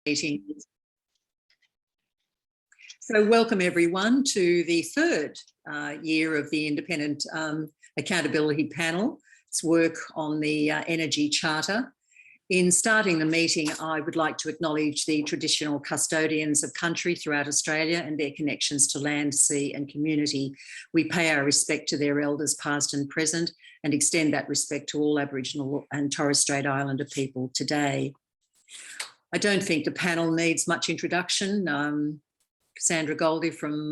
meeting. So welcome everyone to the third year of the Independent Accountability Panel. It's work on the Energy Charter. In starting the meeting, I would like to acknowledge the traditional custodians of country throughout Australia and their connections to land, sea and community. We pay our respect to their elders past and present and extend that respect to all Aboriginal and Torres Strait Islander people today. I don't think the panel needs much introduction. Cassandra Goldie from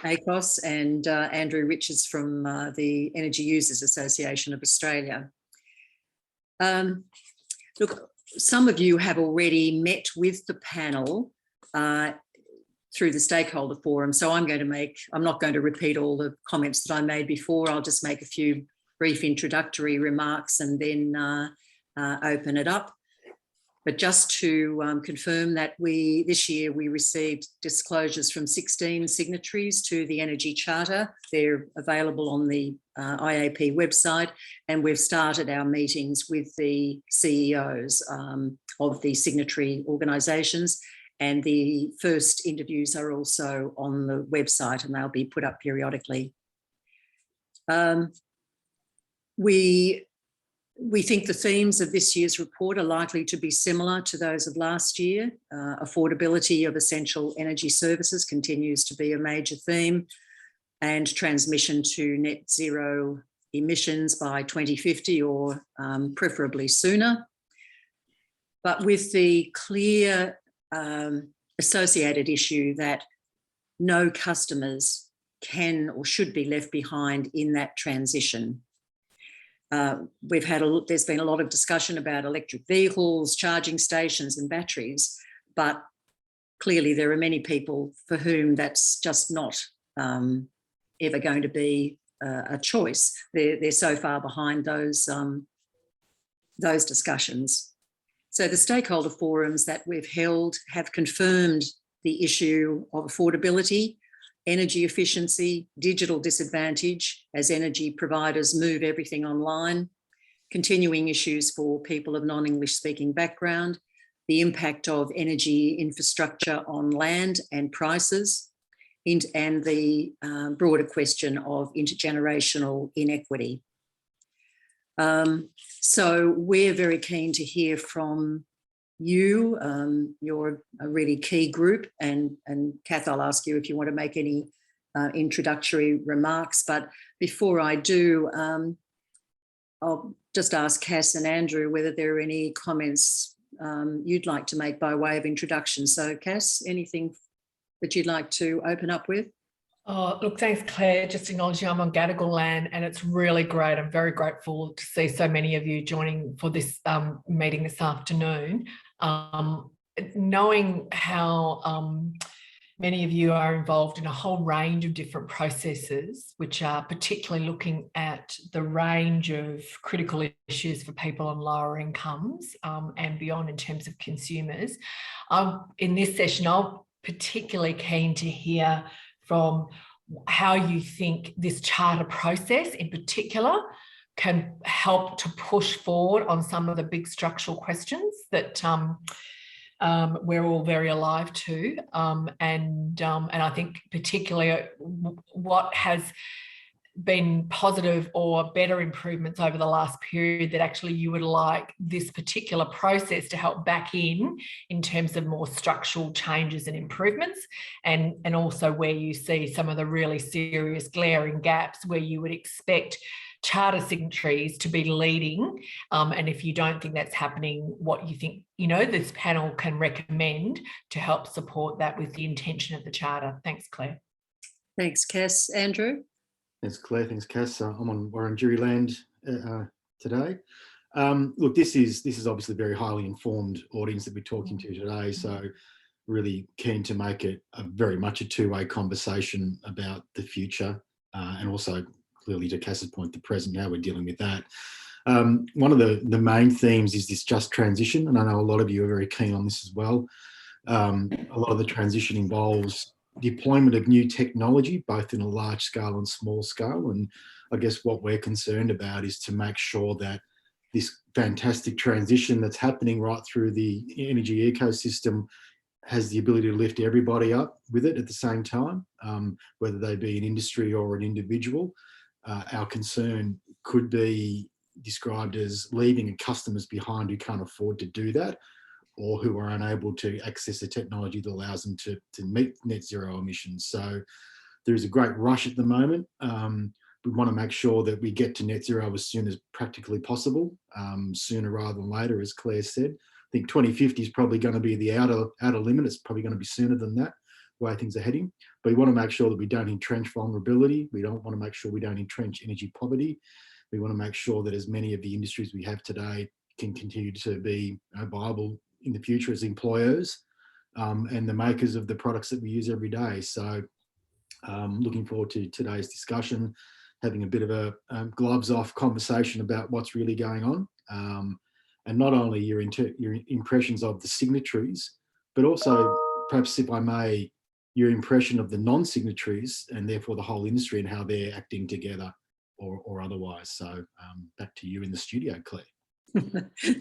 ACOS and Andrew Richards from the Energy Users Association of Australia. Look, some of you have already met with the panel through the stakeholder forum, so I'm not going to repeat all the comments that I made before. I'll just make a few brief introductory remarks and then open it up. But just to confirm that this year we received disclosures from 16 signatories to the Energy Charter. They're available on the IAP website, and we've started our meetings with the CEOs of the signatory organisations, and the first interviews are also on the website and they'll be put up periodically. We think the themes of this year's report are likely to be similar to those of last year. Affordability of essential energy services continues to be a major theme, and transmission to net zero emissions by 2050 or preferably sooner. But with the clear associated issue that no customers can or should be left behind in that transition. There's been a lot of discussion about electric vehicles, charging stations and batteries, but clearly there are many people for whom that's just not ever going to be a choice. They're so far behind those discussions. So the stakeholder forums that we've held have confirmed the issue of affordability, energy efficiency, digital disadvantage as energy providers move everything online, continuing issues for people of non-English speaking background, the impact of energy infrastructure on land and prices, and the broader question of intergenerational inequity. So we're very keen to hear from you. You're a really key group, and Kath, I'll ask you if you want to make any introductory remarks, but before I do, I'll just ask Cass and Andrew whether there are any comments you'd like to make by way of introduction. So Cass, anything that you'd like to open up with? Oh, look, thanks, Claire. Just acknowledging I'm on Gadigal land and it's really great. I'm very grateful to see so many of you joining for this meeting this afternoon. Knowing how many of you are involved in a whole range of different processes, which are particularly looking at the range of critical issues for people on lower incomes and beyond in terms of consumers. In this session, I'm particularly keen to hear from how you think this charter process in particular can help to push forward on some of the big structural questions that we're all very alive to. And I think particularly what has been positive or better improvements over the last period that actually you would like this particular process to help back in terms of more structural changes and improvements, and also where you see some of the really serious glaring gaps where you would expect charter signatories to be leading, and if you don't think that's happening, what you think this panel can recommend to help support that with the intention of the charter. Thanks, Claire. Thanks, Cass. Andrew? Thanks, Claire. Thanks, Cass. I'm on Wurundjeri land today. Look, this is obviously a very highly informed audience that we're talking to today, so really keen to make it very much a two-way conversation about the future and also clearly to Cass's point, the present, how we're dealing with that. One of the main themes is this just transition, and I know a lot of you are very keen on this as well. A lot of the transition involves deployment of new technology, both in a large scale and small scale. And I guess what we're concerned about is to make sure that fantastic transition that's happening right through the energy ecosystem has the ability to lift everybody up with it at the same time, whether they be an industry or an individual. Our concern could be described as leaving customers behind who can't afford to do that, or who are unable to access the technology that allows them to meet net zero emissions. So there is a great rush at the moment. We want to make sure that we get to net zero as soon as practically possible, sooner rather than later, as Claire said. I think 2050 is probably going to be the outer limit. It's probably going to be sooner than that, the way things are heading. But we want to make sure that we don't entrench vulnerability. We don't want to make sure we don't entrench energy poverty. We want to make sure that as many of the industries we have today can continue to be viable in the future as employers and the makers of the products that we use every day. So looking forward to today's discussion, having a bit of a gloves off conversation about what's really going on. And not only your impressions of the signatories, but also, perhaps if I may, your impression of the non-signatories and therefore the whole industry and how they're acting together or otherwise. So back to you in the studio, Claire.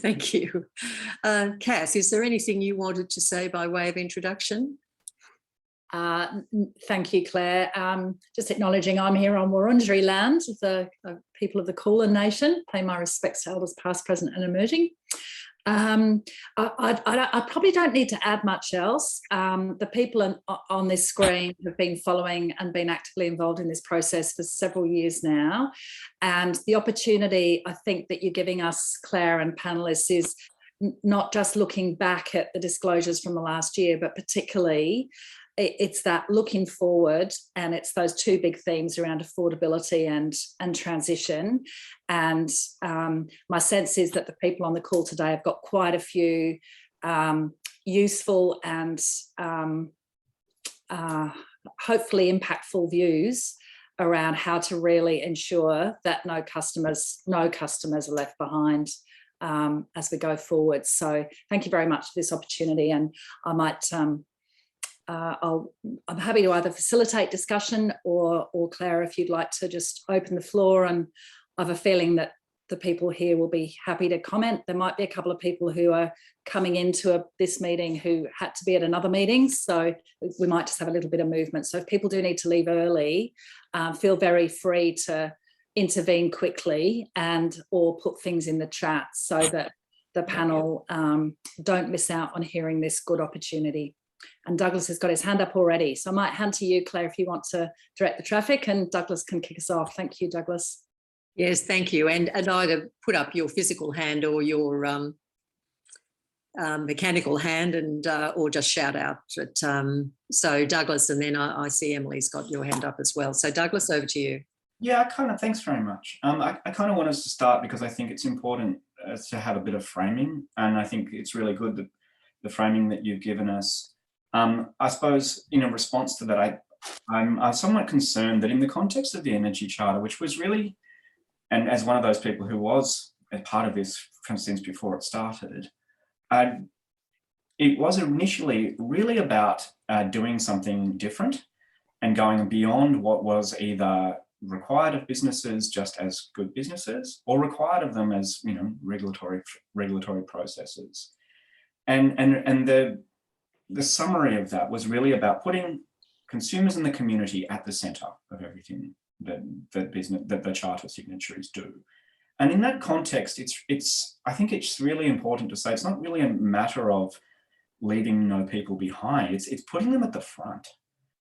Thank you. Cass, is there anything you wanted to say by way of introduction? Thank you, Claire. Just acknowledging I'm here on Wurundjeri land, the people of the Kulin Nation. Pay my respects to elders past, present and emerging. I probably don't need to add much else. The people on this screen have been following and been actively involved in this process for several years now. And the opportunity, I think, that you're giving us, Claire and panellists, is not just looking back at the disclosures from the last year, but particularly it's that looking forward, and it's those two big themes around affordability and transition. And my sense is that the people on the call today have got quite a few useful and hopefully impactful views around how to really ensure that no customers are left behind as we go forward. So thank you very much for this opportunity, and I might I'm happy to either facilitate discussion or Claire, if you'd like to just open the floor, and I have a feeling that the people here will be happy to comment. There might be a couple of people who are coming into this meeting who had to be at another meeting, so we might just have a little bit of movement. So if people do need to leave early, feel very free to intervene quickly and or put things in the chat so that the panel don't miss out on hearing this good opportunity. And Douglas has got his hand up already. So I might hand to you, Claire, if you want to direct the traffic, and Douglas can kick us off. Thank you, Douglas. Yes, thank you. And either put up your physical hand or your mechanical hand, and or just shout out. So Douglas, and then I see Emily's got your hand up as well. So Douglas, over to you. Yeah, thanks very much. I kind of want us to start because I think it's important to have a bit of framing, and I think it's really good that the framing that you've given us. I suppose in a response to that, I'm somewhat concerned that in the context of the Energy Charter, which was really, and as one of those people who was a part of this since before it started, it was initially really about doing something different and going beyond what was either required of businesses just as good businesses, or required of them as, you know, regulatory processes. And the summary of that was really about putting consumers and the community at the centre of everything that the Charter signatories do. And in that context, I think it's really important to say it's not really a matter of leaving no people behind. It's putting them at the front.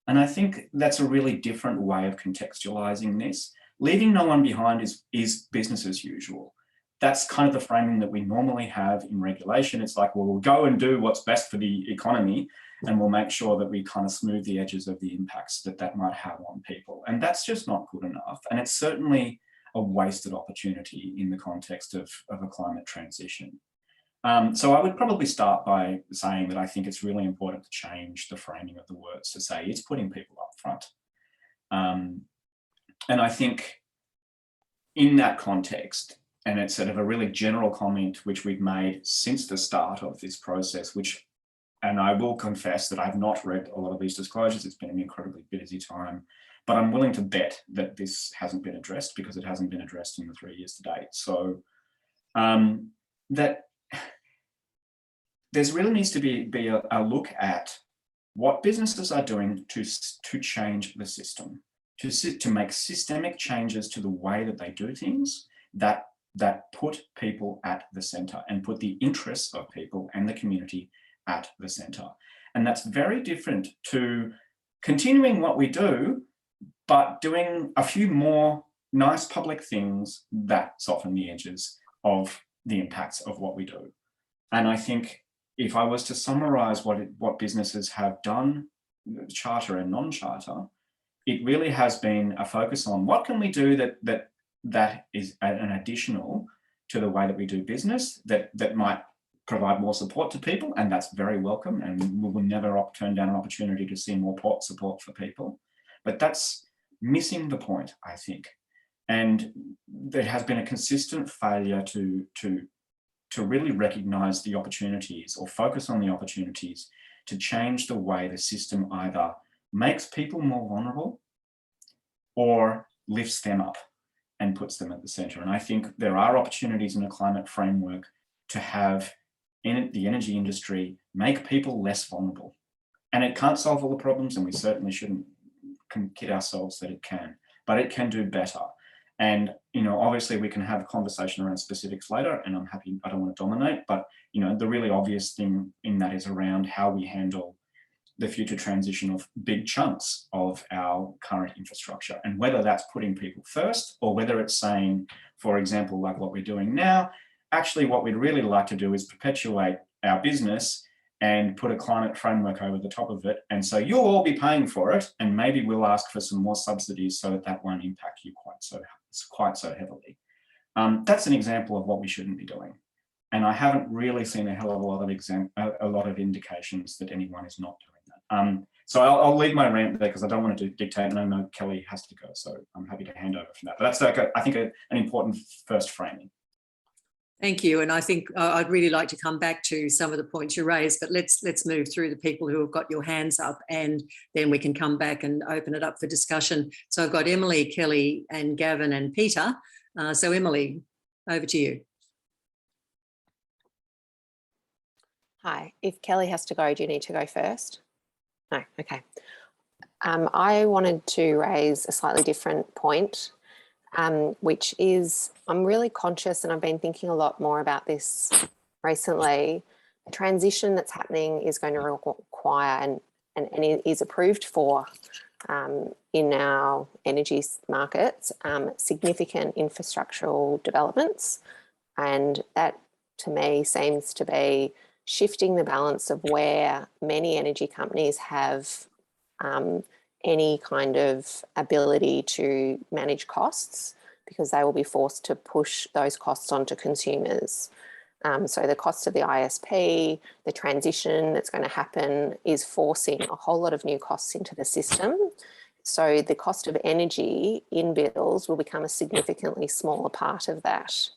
And I think that's a really different way of contextualising this. Leaving no one behind is business as usual. That's kind of the framing that we normally have in regulation. It's like, well, we'll go and do what's best for the economy, and we'll make sure that we kind of smooth the edges of the impacts that might have on people. And that's just not good enough. And it's certainly a wasted opportunity in the context of a climate transition. So I would probably start by saying that I think it's really important to change the framing of the words to say it's putting people up front. And I think in that context, and it's sort of a really general comment which we've made since the start of this process, and I will confess that I've not read a lot of these disclosures. It's been an incredibly busy time, but I'm willing to bet that this hasn't been addressed because it hasn't been addressed in the 3 years to date. So that there's really needs to be a look at what businesses are doing to change the system, to make systemic changes to the way that they do things that put people at the centre and put the interests of people and the community at the centre. And that's very different to continuing what we do, but doing a few more nice public things that soften the edges of the impacts of what we do. And I think if I was to summarise what businesses have done, charter and non-charter, it really has been a focus on what can we do that is an additional to the way that we do business that might provide more support to people, and that's very welcome, and we will never turn down an opportunity to see more support for people. But that's missing the point, I think. And there has been a consistent failure to really recognise the opportunities or focus on the opportunities to change the way the system either makes people more vulnerable or lifts them up and puts them at the centre. And I think there are opportunities in a climate framework to have the energy industry make people less vulnerable. And it can't solve all the problems, and we certainly shouldn't kid ourselves that it can, but it can do better. And, you know, obviously we can have a conversation around specifics later, and I'm happy, I don't want to dominate, but, you know, the really obvious thing in that is around how we handle the future transition of big chunks of our current infrastructure, and whether that's putting people first or whether it's saying, for example, like what we're doing now, actually what we'd really like to do is perpetuate our business and put a climate framework over the top of it. And so you'll all be paying for it, and maybe we'll ask for some more subsidies so that won't impact you quite so heavily. That's an example of what we shouldn't be doing. And I haven't really seen a hell of a lot of indications that anyone is not doing that. So I'll leave my rant there because I don't want to dictate, and I know Kelly has to go, so I'm happy to hand over from that. But that's like I think an important first framing. Thank you. And I think I'd really like to come back to some of the points you raised, but let's move through the people who have got your hands up, and then we can come back and open it up for discussion. So I've got Emily, Kelly and Gavin and Peter. So Emily, over to you. Hi, if Kelly has to go, do you need to go first? No, okay. I wanted to raise a slightly different point, which is I'm really conscious, and I've been thinking a lot more about this recently. The transition that's happening is going to require and it is approved for in our energy markets, significant infrastructural developments. And that to me seems to be shifting the balance of where many energy companies have any kind of ability to manage costs, because they will be forced to push those costs onto consumers. So the cost of the ISP, the transition that's going to happen is forcing a whole lot of new costs into the system. So the cost of energy in bills will become a significantly smaller part of that.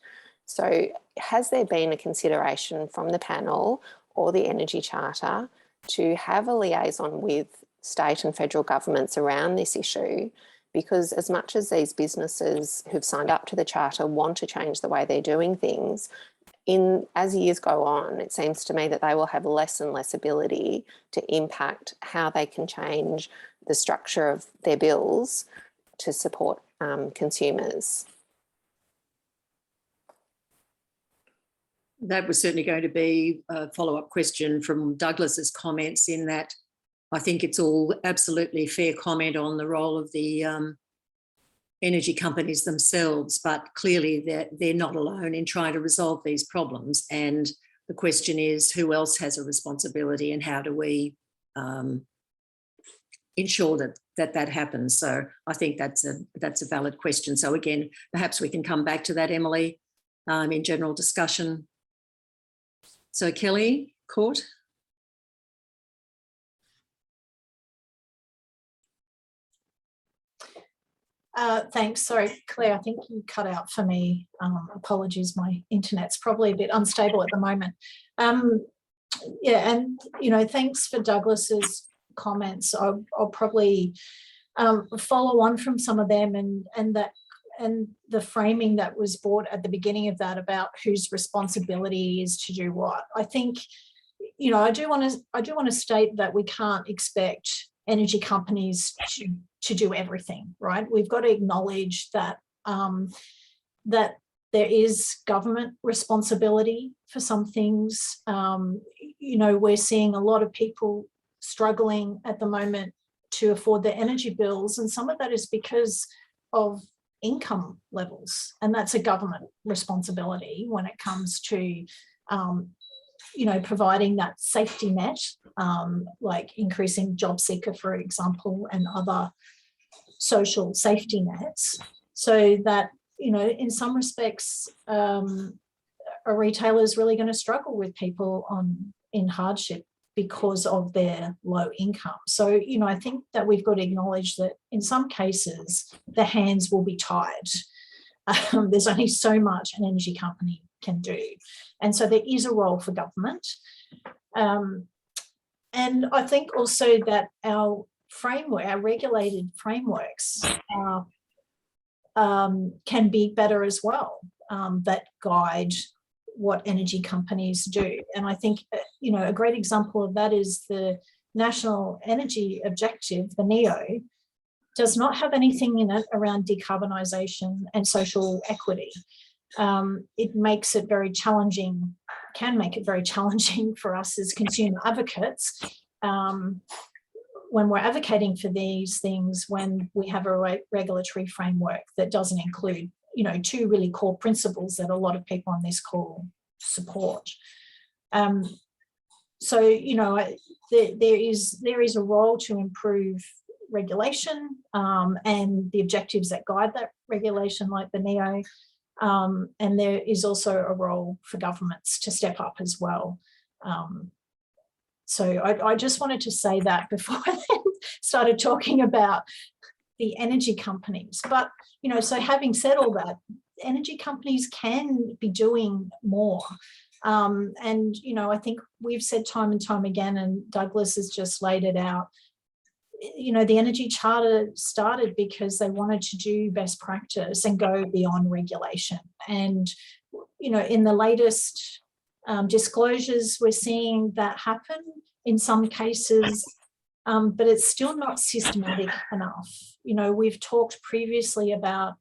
So has there been a consideration from the panel or the Energy Charter to have a liaison with state and federal governments around this issue? Because as much as these businesses who've signed up to the Charter want to change the way they're doing things, as years go on, it seems to me that they will have less and less ability to impact how they can change the structure of their bills to support consumers. That was certainly going to be a follow-up question from Douglas's comments, in that I think it's all absolutely fair comment on the role of the energy companies themselves, but clearly they're not alone in trying to resolve these problems. And the question is, who else has a responsibility, and how do we ensure that happens? So I think that's a valid question. So again, perhaps we can come back to that, Emily, in general discussion. So Kelly, Court. Thanks. Sorry, Claire, I think you cut out for me. Apologies, my internet's probably a bit unstable at the moment. Yeah, and, you know, thanks for Douglas's comments. I'll probably follow on from some of them, and that the framing that was brought at the beginning of that about whose responsibility is to do what. I think, you know, I do want to state that we can't expect energy companies to do everything, right? We've got to acknowledge that that there is government responsibility for some things. You know, we're seeing a lot of people struggling at the moment to afford their energy bills, and some of that is because of income levels, and that's a government responsibility when it comes to you know, providing that safety net, like increasing job seeker, for example, and other social safety nets, so that, you know, in some respects a retailer is really going to struggle with people in hardship because of their low income. So, you know, I think that we've got to acknowledge that in some cases the hands will be tied. There's only so much an energy company can do. And so there is a role for government. And I think also that our framework, our regulated frameworks can be better as well, that guide what energy companies do. And I think, you know, a great example of that is the National Energy Objective, the NEO, does not have anything in it around decarbonisation and social equity. It makes it very challenging, can make it very challenging for us as consumer advocates when we're advocating for these things, when we have a regulatory framework that doesn't include, you know, two really core principles that a lot of people on this call support. So, you know, there is a role to improve regulation and the objectives that guide that regulation, like the NEO. And there is also a role for governments to step up as well. So I just wanted to say that before I then started talking about the energy companies. But, you know, so having said all that, energy companies can be doing more. And, you know, I think we've said time and time again, and Douglas has just laid it out, you know, the Energy Charter started because they wanted to do best practice and go beyond regulation. And, you know, in the latest disclosures, we're seeing that happen in some cases, but it's still not systematic enough. You know, we've talked previously about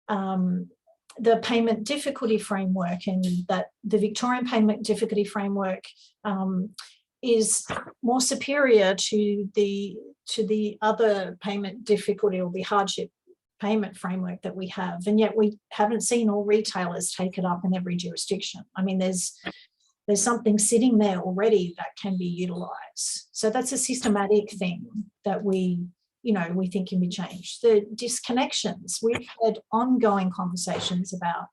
the payment difficulty framework, and that the Victorian payment difficulty framework is more superior to the other payment difficulty or the hardship payment framework that we have, and yet we haven't seen all retailers take it up in every jurisdiction. I mean, there's something sitting there already that can be utilised. So that's a systematic thing that we think can be changed. The disconnections, we've had ongoing conversations about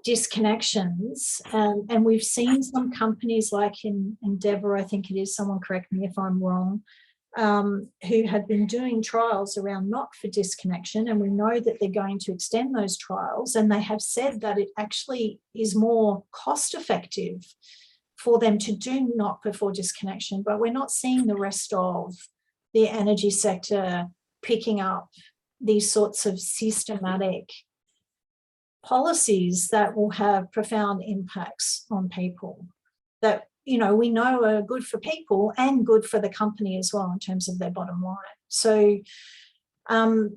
disconnections, and we've seen some companies like in Endeavour, I think it is, someone correct me if I'm wrong, who have been doing trials around not for disconnection, and we know that they're going to extend those trials, and they have said that it actually is more cost effective for them to do not before disconnection. But we're not seeing the rest of the energy sector picking up these sorts of systematic policies that will have profound impacts on people, that, you know, we know are good for people and good for the company as well in terms of their bottom line. So I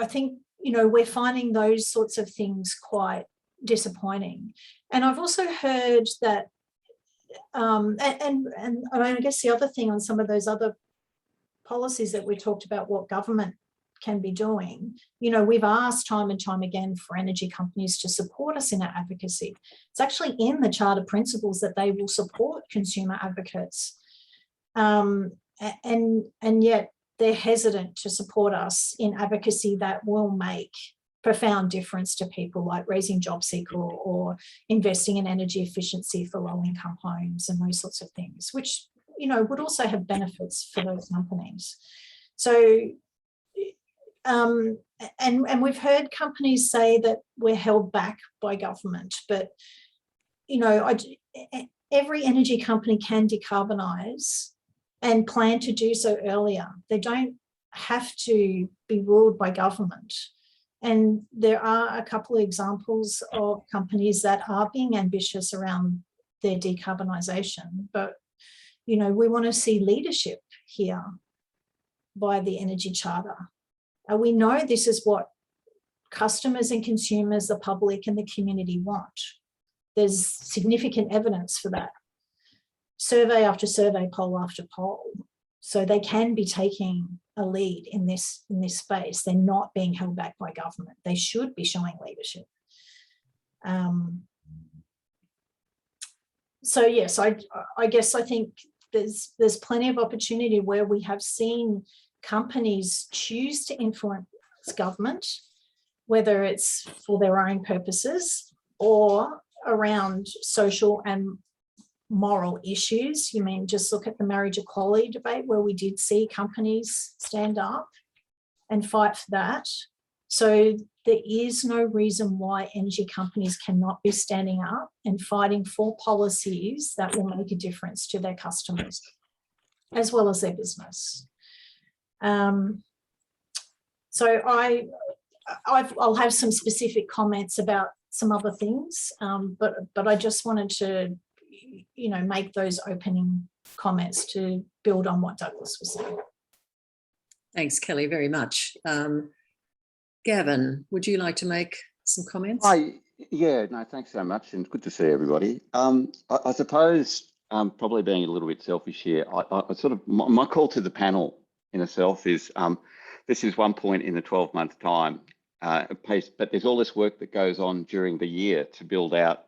think, you know, we're finding those sorts of things quite disappointing. And I've also heard that and I guess the other thing on some of those other policies that we talked about, what government can be doing, you know, we've asked time and time again for energy companies to support us in our advocacy. It's actually in the Charter principles that they will support consumer advocates, and yet they're hesitant to support us in advocacy that will make profound difference to people, like raising job seeker or investing in energy efficiency for low-income homes and those sorts of things, which, you know, would also have benefits for those companies. So and we've heard companies say that we're held back by government, but, you know, every energy company can decarbonise and plan to do so earlier. They don't have to be ruled by government. And there are a couple of examples of companies that are being ambitious around their decarbonisation, but we want to see leadership here by the Energy Charter. We know this is what customers and consumers, the public and the community want. There's significant evidence for that. Survey after survey, poll after poll. So they can be taking a lead in this space. They're not being held back by government. They should be showing leadership. So yes, I guess I think there's plenty of opportunity where we have seen companies choose to influence government, whether it's for their own purposes or around social and moral issues. You mean just look at the marriage equality debate, where we did see companies stand up and fight for that. So there is no reason why energy companies cannot be standing up and fighting for policies that will make a difference to their customers as well as their business. So I'll have some specific comments about some other things, but I just wanted to, make those opening comments to build on what Douglas was saying. Thanks, Kelly, very much. Gavin, would you like to make some comments? Yeah, no, thanks so much, and good to see everybody. I suppose probably being a little bit selfish here, I sort of, my call to the panel in itself is, this is one point in the 12-month time, but there's all this work that goes on during the year to build out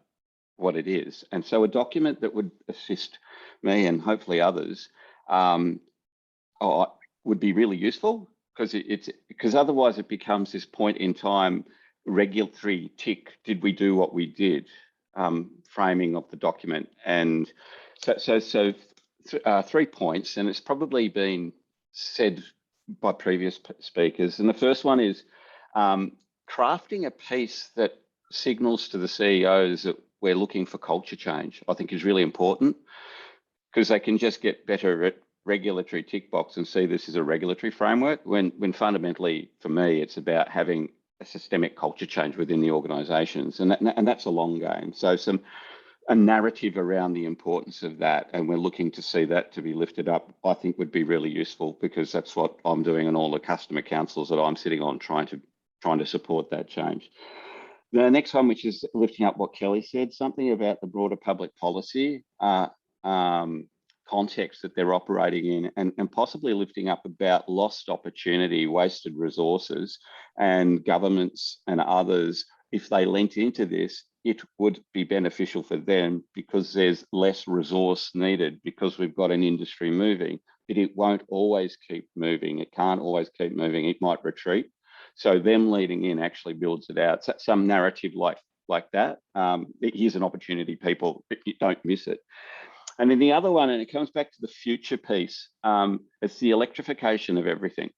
what it is. And so a document that would assist me and hopefully others would be really useful, because otherwise it becomes this point in time regulatory tick, did we do what we did, framing of the document. And so 3 points, and it's probably been said by previous speakers. And the first one is crafting a piece that signals to the CEOs that we're looking for culture change, I think is really important, because they can just get better at regulatory tick box and see this as a regulatory framework, when fundamentally for me it's about having a systemic culture change within the organisations, and that's a long game. So a narrative around the importance of that, and we're looking to see that to be lifted up, I think would be really useful, because that's what I'm doing and all the customer councils that I'm sitting on, trying to support that change. The next one, which is lifting up what Kelly said, something about the broader public policy context that they're operating in, and possibly lifting up about lost opportunity, wasted resources, and governments and others, if they lent into this, it would be beneficial for them, because there's less resource needed, because we've got an industry moving, but it won't always keep moving. It can't always keep moving. It might retreat. So them leading in actually builds it out. So some narrative like that. Here's an opportunity, people, you don't miss it. And then the other one, and it comes back to the future piece, it's the electrification of everything,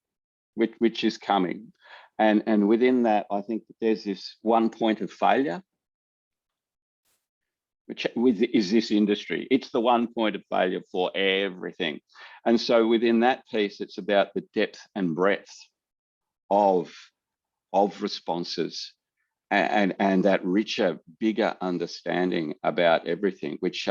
which is coming. And within that, I think that there's this one point of failure, which is this industry. It's the one point of failure for everything. And so within that piece, it's about the depth and breadth of responses, and that richer, bigger understanding about everything, which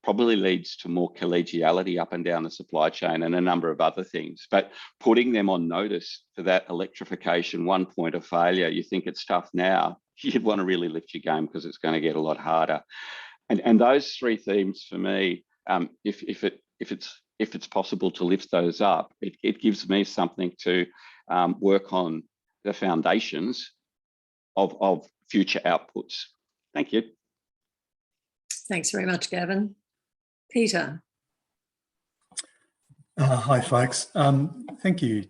probably leads to more collegiality up and down the supply chain and a number of other things. But putting them on notice for that electrification, one point of failure, you think it's tough now, you'd want to really lift your game, because it's going to get a lot harder. And those three themes for me, if it's possible to lift those up, it gives me something to work on the foundations of future outputs. Thank you. Thanks very much, Gavin. Peter. Hi, folks. Thank you.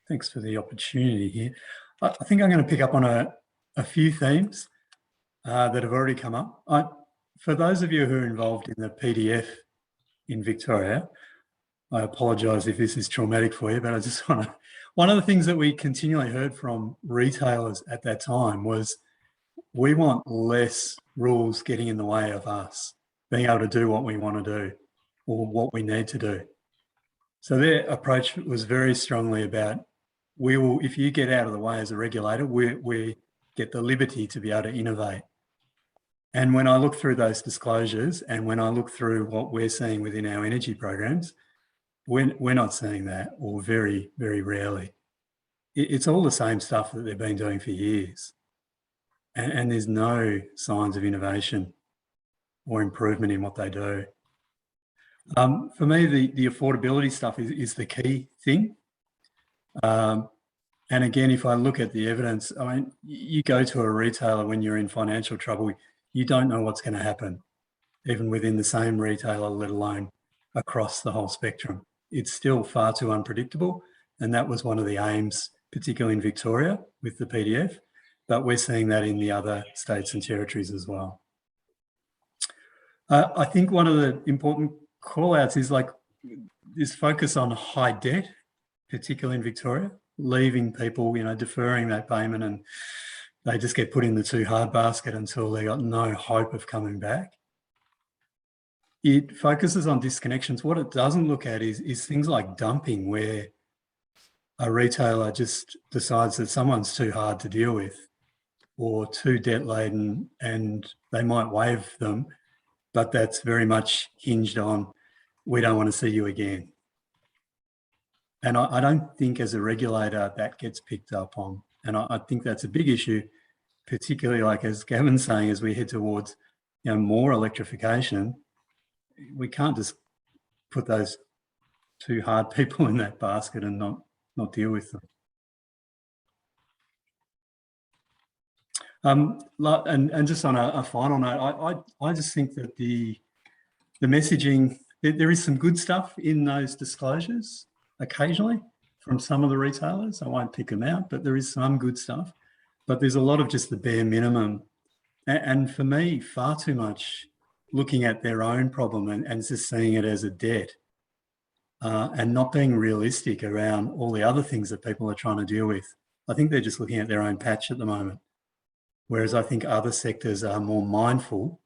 Thanks for the opportunity here. I think I'm going to pick up on a few themes that have already come up. For those of you who are involved in the PDF in Victoria, I apologise if this is traumatic for you, but I just want to... One of the things that we continually heard from retailers at that time was, we want less rules getting in the way of us being able to do what we want to do or what we need to do. So their approach was very strongly about we will, if you get out of the way as a regulator, we get the liberty to be able to innovate. And when I look through those disclosures and when I look through what we're seeing within our energy programs, we're not seeing that, or very, very rarely. It's all the same stuff that they've been doing for years. And there's no signs of innovation or improvement in what they do. For me, the affordability stuff is the key thing. And again, if I look at the evidence, I mean, you go to a retailer when you're in financial trouble, you don't know what's going to happen, even within the same retailer, let alone across the whole spectrum. It's still far too unpredictable. And that was one of the aims, particularly in Victoria with the PDF, but we're seeing that in the other states and territories as well. I think one of the important call outs is like this focus on high debt, particularly in Victoria, leaving people, you know, deferring that payment, and they just get put in the too hard basket until they got no hope of coming back. It focuses on disconnections. What it doesn't look at is things like dumping, where a retailer just decides that someone's too hard to deal with or too debt laden, and they might waive them, but that's very much hinged on, we don't want to see you again. And I don't think as a regulator that gets picked up on. And I think that's a big issue, particularly like as Gavin's saying, as we head towards, you know, more electrification, we can't just put those too hard people in that basket and not deal with them. And just on a final note, I just think that the messaging, there is some good stuff in those disclosures occasionally from some of the retailers. I won't pick them out, but there is some good stuff. But there's a lot of just the bare minimum. And for me, far too much looking at their own problem and just seeing it as a debt and not being realistic around all the other things that people are trying to deal with. I think they're just looking at their own patch at the moment. Whereas I think other sectors are more mindful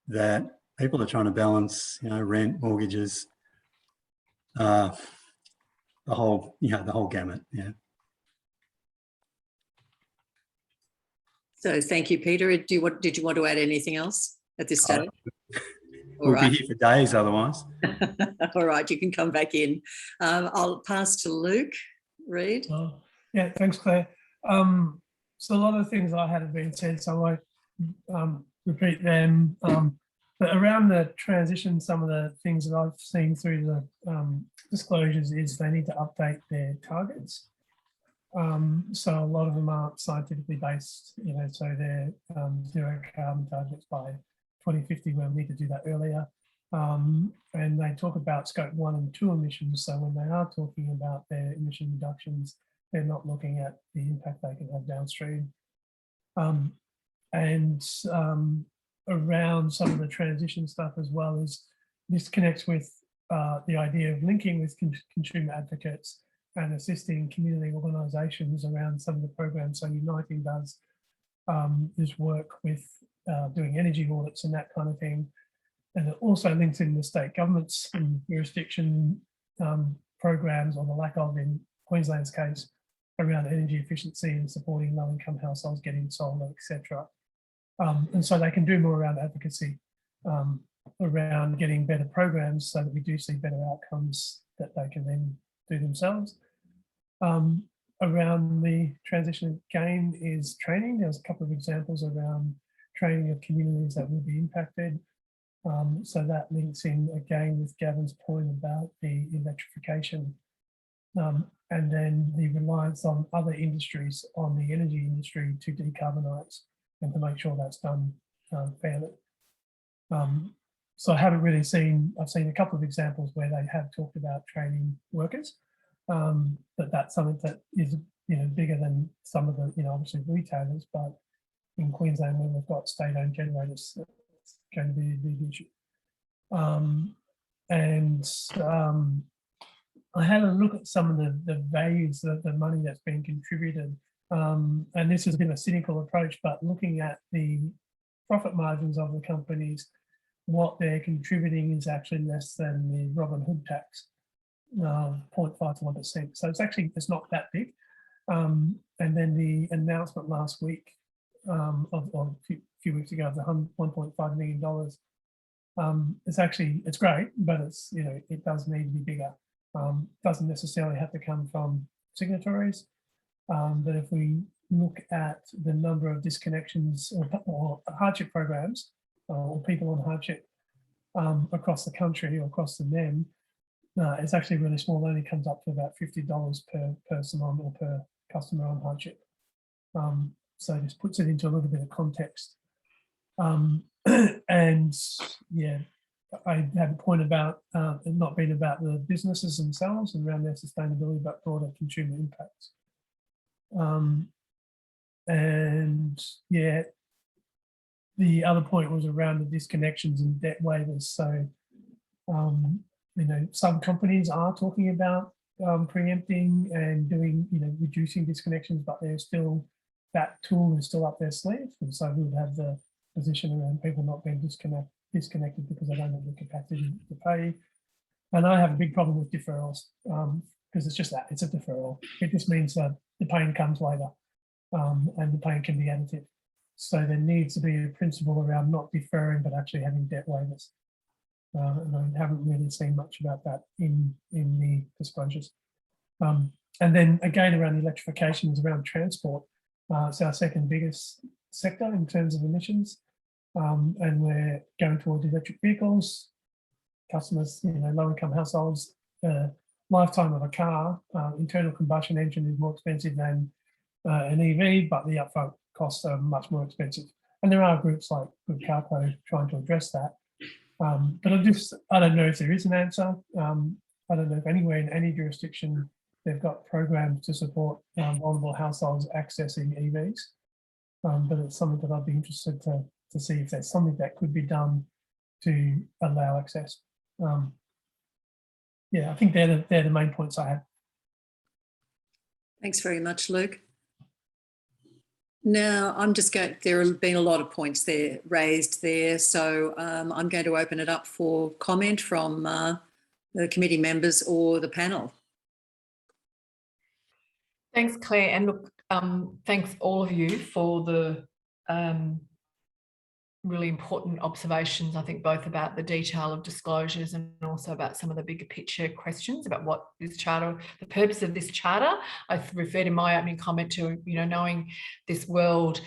that people are trying to balance, you know, rent, mortgages, the whole gamut. Yeah. So thank you, Peter. Did you want to add anything else at this stage? We'll be here for days otherwise. All right, you can come back in. I'll pass to Luke Reid. Yeah, thanks, Claire. So a lot of things I had have been said, so I won't repeat them. But around the transition, some of the things that I've seen through the disclosures is they need to update their targets. So a lot of them aren't scientifically based, you know, so they're zero carbon targets by 2050, we'll need to do that earlier. And they talk about scope 1 and 2 emissions. So when they are talking about their emission reductions, they're not looking at the impact they can have downstream. Around some of the transition stuff as well, is this connects with the idea of linking with consumer advocates and assisting community organisations around some of the programs. So Uniting does this work with doing energy audits and that kind of thing. And it also links in the state governments and jurisdiction programs, or the lack of in Queensland's case, around energy efficiency and supporting low-income households getting solar, etc. And so they can do more around advocacy, around getting better programs so that we do see better outcomes that they can then do themselves. Around the transition again is training. There's a couple of examples around training of communities that will be impacted. So that links in again with Gavin's point about the electrification. And then the reliance on other industries, on the energy industry to decarbonise and to make sure that's done fairly. So I haven't really seen, I've seen a couple of examples where they have talked about training workers, but that's something that is, you know, bigger than some of the, you know, obviously retailers, but in Queensland where we've got state-owned generators, it's going to be a big issue. I had a look at some of the values, the money that's been contributed. And this is a bit of a cynical approach, but looking at the profit margins of the companies, what they're contributing is actually less than the Robin Hood tax, 0.5 to 1%. So it's not that big. And then the announcement last week of a few weeks ago of the $1.5 million. It's great, but it does need to be bigger. Doesn't necessarily have to come from signatories, but if we look at the number of disconnections or hardship programs or people on hardship across the country or across the NEM, it's actually really small. It only comes up to about $50 per person on or per customer on hardship. So it just puts it into a little bit of context. And yeah, I had a point about it not being about the businesses themselves and around their sustainability, but broader consumer impacts. And yeah, the other point was around the disconnections and debt waivers. So, some companies are talking about preempting and doing, reducing disconnections, but there's still, that tool is still up their sleeve. And so we would have the position around people not being disconnected because they don't have the capacity to pay. And I have a big problem with deferrals because it's just that, it's a deferral. It just means that the pain comes later and the pain can be additive. So there needs to be a principle around not deferring, but actually having debt waivers. And I haven't really seen much about that in the disclosures. And then again, around the electrification is around transport. It's our second biggest sector in terms of emissions. And we're going towards electric vehicles. Customers, low income households, lifetime of a car, internal combustion engine is more expensive than an EV, but the upfront costs are much more expensive. And there are groups like Good Car Co trying to address that. But I don't know if there is an answer. I don't know if anywhere in any jurisdiction they've got programs to support vulnerable households accessing EVs. But it's something that I'd be interested to see if there's something that could be done to allow access. Yeah, I think they're the main points I have. Thanks very much, Luke. Now, there have been a lot of points there raised there, so I'm going to open it up for comment from the committee members or the panel. Thanks, Claire, and look, thanks all of you for the really important observations, I think both about the detail of disclosures and also about some of the bigger picture questions about what this charter, the purpose of this charter. I referred in my opening comment to, knowing this world,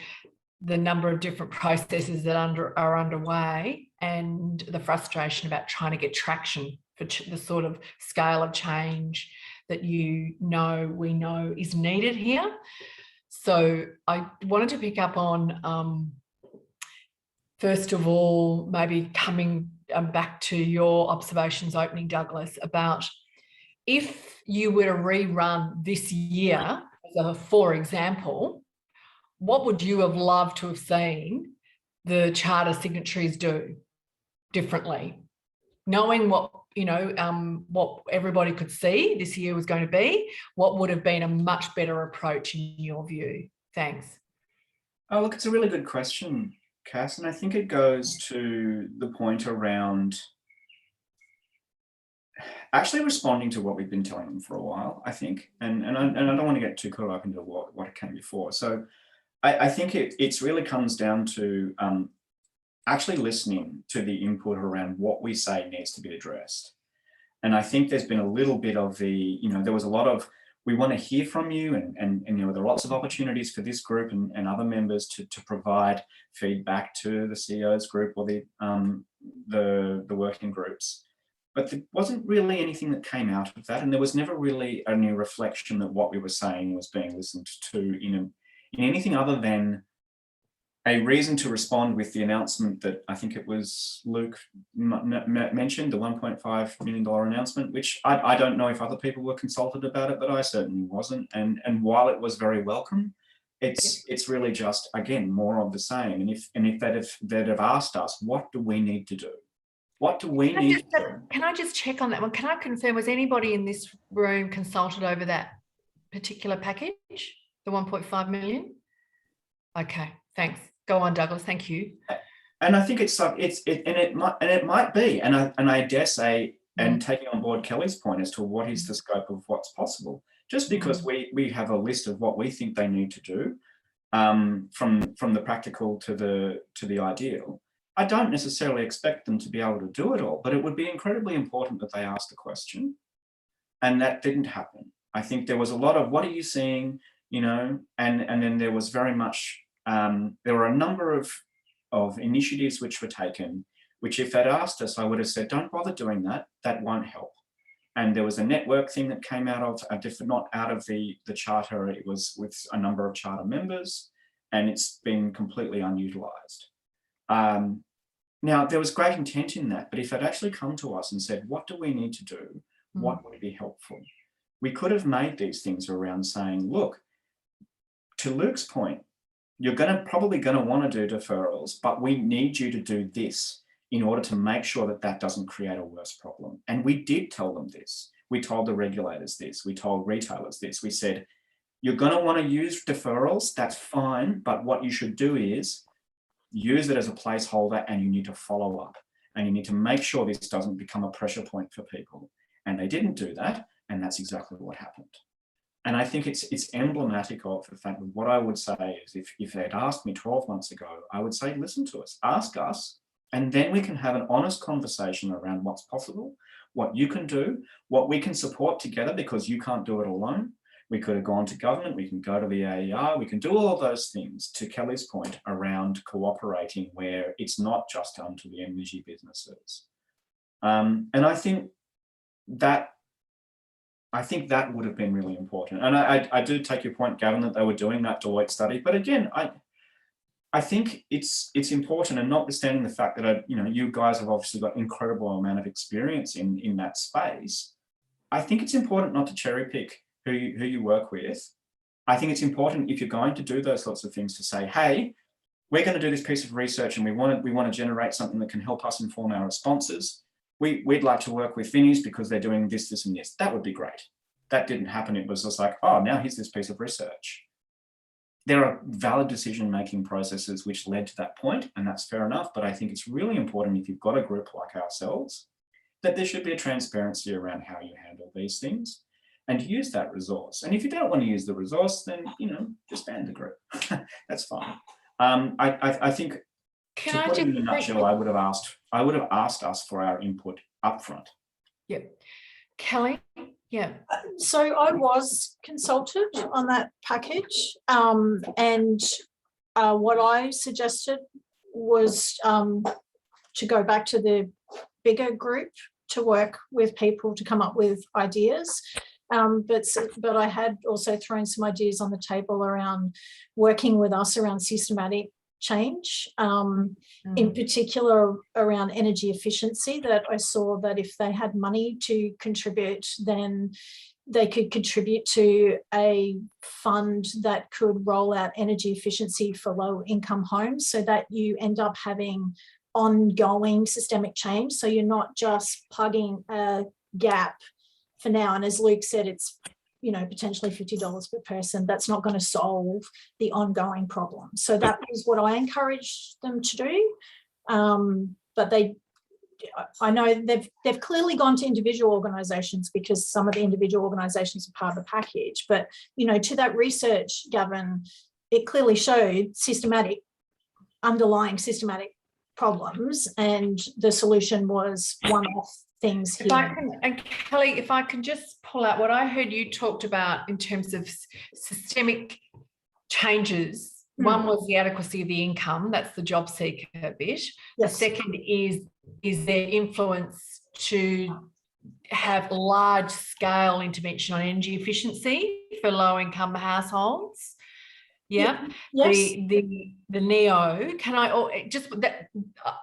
the number of different processes that are underway and the frustration about trying to get traction for the sort of scale of change that we know is needed here. So I wanted to pick up on first of all, maybe coming back to your observations opening, Douglas, about if you were to rerun this year, for example, what would you have loved to have seen the charter signatories do differently? Knowing what everybody could see this year was going to be, what would have been a much better approach in your view? Thanks. Oh, look, it's a really good question, Cass, and I think it goes to the point around actually responding to what we've been telling them for a while, I think, and I don't want to get too caught up into what it came before. So I think it really comes down to actually listening to the input around what we say needs to be addressed. And I think there's been a little bit of there was a lot of, we want to hear from you, and there are lots of opportunities for this group and other members to provide feedback to the CEO's group or the working groups. But there wasn't really anything that came out of that, and there was never really a new reflection that what we were saying was being listened to in anything other than a reason to respond with the announcement that I think it was Luke mentioned, the $1.5 million announcement, which I don't know if other people were consulted about it, but I certainly wasn't. And while it was very welcome, it's really just, again, more of the same. And if they'd have asked us, what do we need to do? What do we need to do? Can I just check on that one? Can I confirm, was anybody in this room consulted over that particular package, the 1.5 million? Okay, thanks. Go on, Douglas. Thank you. And I think it might be, and I dare say, and taking on board Kelly's point as to what is the scope of what's possible, Just because we have a list of what we think they need to do, from the practical to the ideal, I don't necessarily expect them to be able to do it all, but it would be incredibly important that they ask the question. And that didn't happen. I think there was a lot of, what are you seeing, you know, and then there was very much, there were a number of initiatives which were taken, which if they'd asked us, I would have said, don't bother doing that, that won't help. And there was a network thing that came out of a different, not out of the charter, it was with a number of charter members, and it's been completely unutilized. Now, there was great intent in that, but if they'd actually come to us and said, what do we need to do? What would be helpful? We could have made these things around saying, look, to Luke's point, you're probably going to want to do deferrals, but we need you to do this in order to make sure that that doesn't create a worse problem. And we did tell them this. We told the regulators this. We told retailers this. We said, you're going to want to use deferrals, that's fine, but what you should do is use it as a placeholder, and you need to follow up, and you need to make sure this doesn't become a pressure point for people. And they didn't do that, and that's exactly what happened. And I think it's emblematic of the fact that what I would say is, if they'd asked me 12 months ago, I would say, listen to us, ask us, and then we can have an honest conversation around what's possible, what you can do, what we can support together, because you can't do it alone. We could have gone to government, we can go to the AER, we can do all of those things, to Kelly's point, around cooperating where it's not just onto the energy businesses. And I think that would have been really important. And I do take your point, Gavin, that they were doing that Deloitte study. But again, I think it's important, and notwithstanding the fact that you guys have obviously got incredible amount of experience in that space, I think it's important not to cherry pick who you work with. I think it's important, if you're going to do those sorts of things, to say, hey, we're going to do this piece of research and we want to generate something that can help us inform our responses. We'd like to work with Finis because they're doing this, this, and this. That would be great. That didn't happen. It was just like, oh, now here's this piece of research. There are valid decision-making processes which led to that point, and that's fair enough. But I think it's really important, if you've got a group like ourselves, that there should be a transparency around how you handle these things and use that resource. And if you don't want to use the resource, then, just ban the group. That's fine. I think, to put it in a nutshell, I would have asked us for our input upfront. Yep. Kelly? Yeah. So I was consulted on that package, and what I suggested was to go back to the bigger group to work with people to come up with ideas. But I had also thrown some ideas on the table around working with us around systematic change, in particular around energy efficiency, that I saw that if they had money to contribute, then they could contribute to a fund that could roll out energy efficiency for low income homes, so that you end up having ongoing systemic change. So you're not just plugging a gap for now. And as Luke said, it's potentially $50 per person. That's not going to solve the ongoing problem. So that is what I encouraged them to do. But I know they've clearly gone to individual organisations, because some of the individual organisations are part of the package. But to that research, Gavin, it clearly showed underlying systematic problems, and the solution was one-off things here. And Kelly, if I can just pull out what I heard you talked about in terms of systemic changes. One was the adequacy of the income, that's the job seeker bit. Yes. The second is their influence to have large scale intervention on energy efficiency for low income households. Yeah. Yes. The NEO,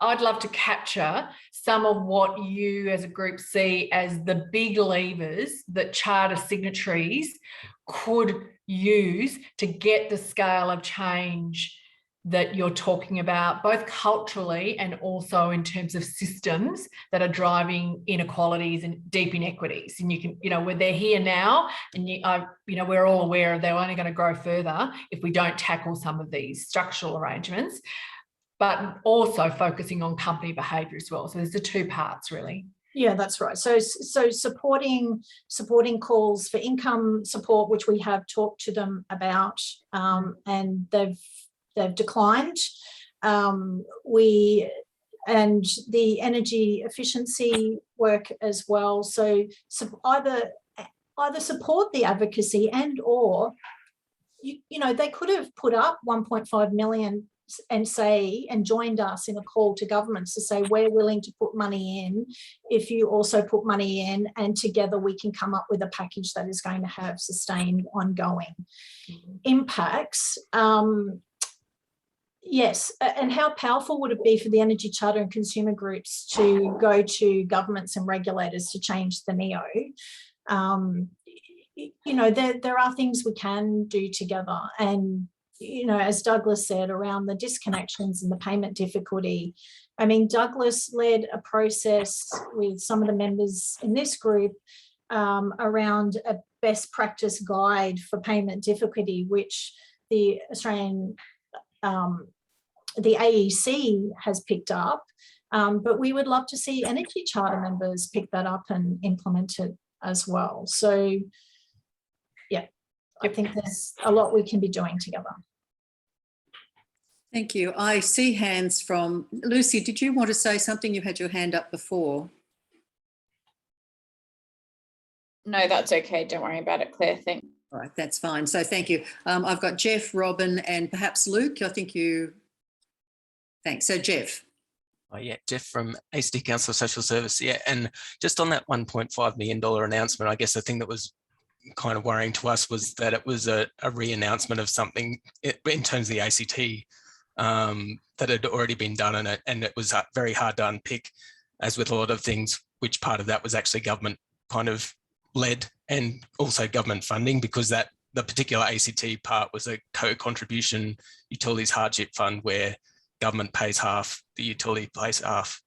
I'd love to capture some of what you as a group see as the big levers that charter signatories could use to get the scale of change that you're talking about, both culturally and also in terms of systems that are driving inequalities and deep inequities. And you can, where they're here now, and we're all aware they're only going to grow further if we don't tackle some of these structural arrangements, but also focusing on company behaviour as well. So there's the two parts, really. Yeah, that's right. So supporting calls for income support, which we have talked to them about, and they've declined. And the energy efficiency work as well. So either support the advocacy or you know, they could have put up 1.5 million and joined us in a call to governments to say, we're willing to put money in if you also put money in, and together we can come up with a package that is going to have sustained ongoing impacts. Yes, and how powerful would it be for the Energy Charter and consumer groups to go to governments and regulators to change the NEO? You know, there are things we can do together. And, you know, as Douglas said, around the disconnections and the payment difficulty, I mean, Douglas led a process with some of the members in this group around a best practice guide for payment difficulty, which the Australian, the AEC has picked up, but we would love to see Energy Charter members pick that up and implement it as well. So, yeah, I think there's a lot we can be doing together. Thank you. I see hands from Lucy. Did you want to say something? You had your hand up before. No, that's okay. Don't worry about it, Claire. Thanks. All right, that's fine. So thank you. I've got Jeff, Robin, and perhaps Luke. I think you. Thanks. So Jeff. Oh, yeah, Jeff from ACT Council of Social Service. Yeah, and just on that $1.5 million announcement, I guess the thing that was kind of worrying to us was that it was a re-announcement of something in terms of the ACT that had already been done, and it was very hard to unpick, as with a lot of things, which part of that was actually government kind of led and also government funding, because the particular ACT part was a co-contribution utilities hardship fund where government pays half, the utility pays half.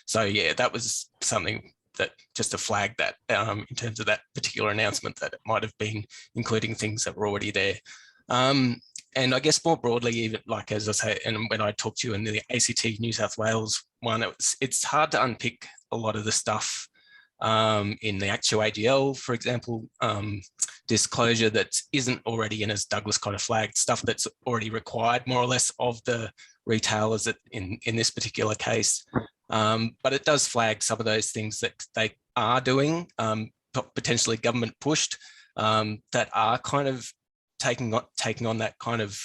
So yeah, that was something that just to flag that in terms of that particular announcement, that it might have been including things that were already there. And I guess more broadly, even like, as I say, and when I talked to you in the ACT New South Wales one, it's hard to unpick a lot of the stuff in the actual AGL, for example, disclosure that isn't already in, as Douglas kind of flagged, stuff that's already required more or less of the retailers in this particular case. But it does flag some of those things that they are doing, potentially government pushed, that are kind of taking on that kind of